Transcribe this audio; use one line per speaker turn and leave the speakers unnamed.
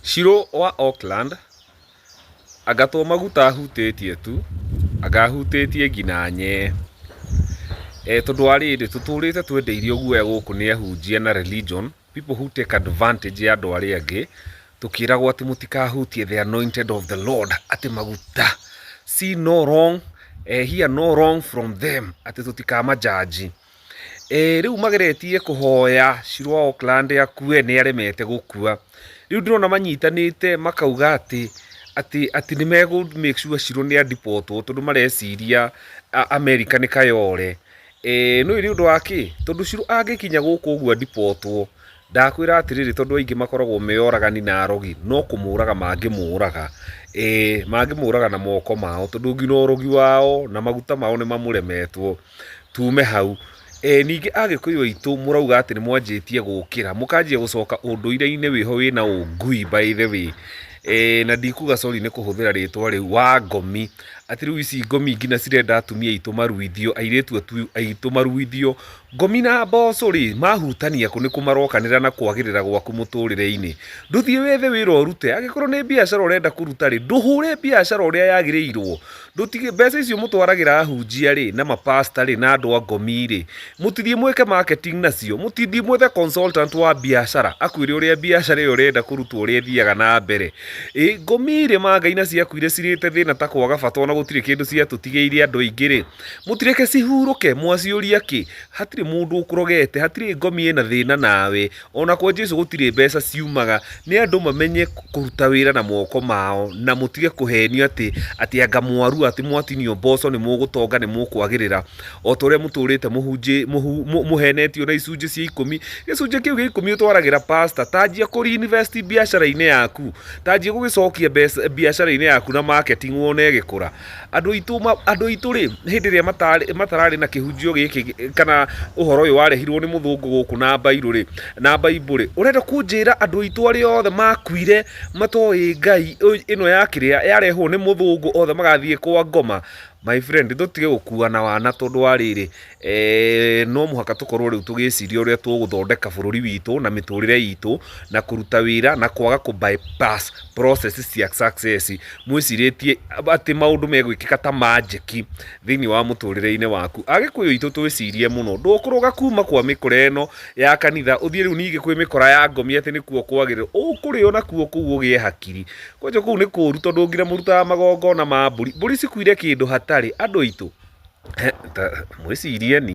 Shiru wa Oakland agatwo maguta hutĩtie tu agahutĩtie nginya nye tondu arĩrĩ tũtũrĩte twendeirio guoya gũkũ nĩ ahunjia na religion people who take advantage ya andũ arĩa angĩ tukĩragwo atĩ mũtikahutie the anointed of the Lord atĩ maguta see no wrong hear no wrong from them atĩ tutikama judge rĩu mageretie kũhoya Shiru wa Oakland akue nĩ aremete gũkua rĩu ndĩrona manyitanĩte makauga atĩ nĩ megũ make sure Shiru nĩ adipotwo tondũ mareciria America nĩ kayore no ĩrĩ ũndũ wake tondũ Shiru angĩkinya gũkũ ũguo adipotwo ndakwĩra atĩrĩrĩ tondũ aingĩ makoragwo meoragani na arogi no kũmũraga mangĩmũraga na moko mao tondũ ngina ũrogi wao na maguta mao nĩ mamũremetwo tume hau ningĩ agĩkũyũ aitũ mũrauga atĩ nĩ mwanjĩtie gũkĩra mũkanjia gũcoka ũndũire-inĩ wĩho wĩna ũngui by the way na ndikuga sorry nĩ kũhũthĩra rĩtwa rĩu wa ngomi atĩ rĩu ici ngomi ngina cirenda atumia aitũ maruithio airĩtu aitũ maruithio ngomi na mboco rĩ mahutania kũ nĩ kũmarokanĩra na kwagĩrĩra gwaku mũtũrĩre-inĩ ndũthiĩ wethe wĩra ũrute angĩkorwo nĩ biacara ũrenda kũruta rĩ ndũhũre biacara ũrĩa yagĩrĩirwo ndũtige mbeca icio mũtwaragĩra ahunjia rĩ na mapasta rĩ na andũ a ngomi rĩ mũtithiĩ mweke marketing nacio mũtithiĩ mwethe consultant wa biacara akwĩre ũrĩa biacara ĩyo ũrenda kũrutwo ũrĩa ĩthiaga na mbere ngomi rĩ mangaina ciakuire cirĩte thĩna ta kwaga bata ona gũtirĩ kĩndũ ciatũtigĩire andũ aingĩ rĩ mũtireke cihurũke mwaciũria kĩ hatirĩ mũndũ ũkũrogete hatirĩ ngomi ĩna thĩna nawe ona kwa Jesũ gũtirĩ mbeca ciumaga nĩ andũ mamenye kũruta wĩra na moko mao na mũtige kũhenio atĩ anga mwaru atĩ mwatinio mboco nĩ mũgũtonga nĩ mũkwagĩrĩra o ta ũrĩa mũtũrĩte mũhenetio na icunjĩ cia 10 gĩcunjĩ kĩu gĩa 10 ũtwaragĩra pastor tanjia kũreinvest biacara-inĩ yaku tanjia gũgĩcokia biacara-inĩ yaku na marketing wone gĩkũra andũ aitũ rĩ hĩndĩ ĩrĩa matararĩ na kĩhunjio gĩkĩ kana ũhoro ũyũ warehirwo nĩ mũthũngũ gũkũ na Bible rĩ na Bible rĩ ũrenda kũnjĩra andũ aitũ arĩa othe makuire matoĩ Ngai ĩno ya kĩrĩa yarehwo nĩ mũthũngũ othe magathiĩ kwa ngoma my friend ndũtige gũkuana wana tondũ warĩrĩ no mũhaka tũkorwo rĩu tũgĩciria ũrĩa tũgũthondeka bũrũri witũ na mĩtũrĩre itũ na kũruta wĩra na kwaga bypass process cia success mwĩcirĩtie atĩ maũndũ megwĩkĩka ta magic thĩinĩ wa mũtũrĩre-inĩ waku agĩkũyũ itũ twĩcirie mũno ndũkũrũga kuma kwa mĩkora ĩno ya kanitha ũthiĩ rĩu ningĩ kwĩ mĩkora ya ngomi atĩ nĩkuo kwagĩrĩrwo ũkũrĩo nakuo kũu ũgĩe hakiri kwanja kũu nĩ kũũru tondũ nginya mũrutaga magongona ma mbũri cikuire kĩndũ hatarĩ andũ aitũ mwĩcirie ni